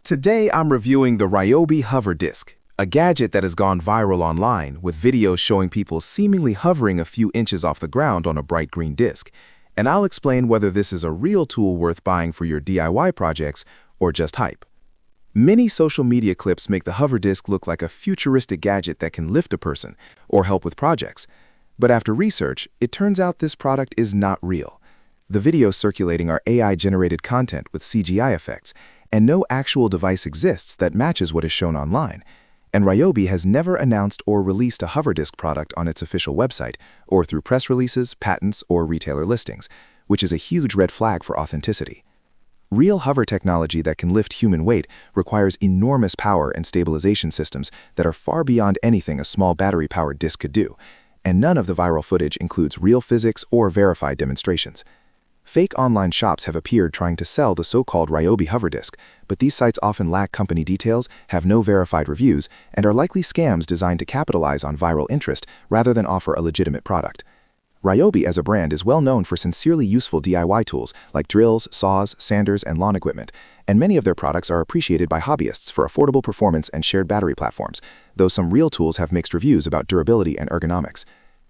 Today I'm reviewing the Ryobi Hover Disc, a gadget that has gone viral online with videos showing people seemingly hovering a few inches off the ground on a bright green disc. And I'll explain whether this is a real tool worth buying for your DIY projects or just hype. Many social media clips make the hover disc look like a futuristic gadget that can lift a person or help with projects. But after research, it turns out this product is not real. The videos circulating are AI-generated content with CGI effects, and no actual device exists that matches what is shown online. And Ryobi has never announced or released a hover disc product on its official website, or through press releases, patents, or retailer listings, which is a huge red flag for authenticity. Real hover technology that can lift human weight requires enormous power and stabilization systems that are far beyond anything a small battery-powered disc could do, and none of the viral footage includes real physics or verified demonstrations. Fake online shops have appeared trying to sell the so-called Ryobi Hover Disc, but these sites often lack company details, have no verified reviews, and are likely scams designed to capitalize on viral interest rather than offer a legitimate product. Ryobi as a brand is well known for sincerely useful DIY tools like drills, saws, sanders, and lawn equipment, and many of their products are appreciated by hobbyists for affordable performance and shared battery platforms, though some real tools have mixed reviews about durability and ergonomics.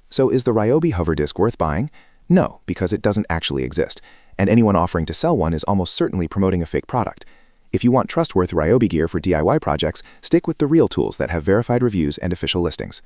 So is the Ryobi Hover Disc worth buying? No, because it doesn't actually exist, and anyone offering to sell one is almost certainly promoting a fake product. If you want trustworthy Ryobi gear for DIY projects, stick with the real tools that have verified reviews and official listings.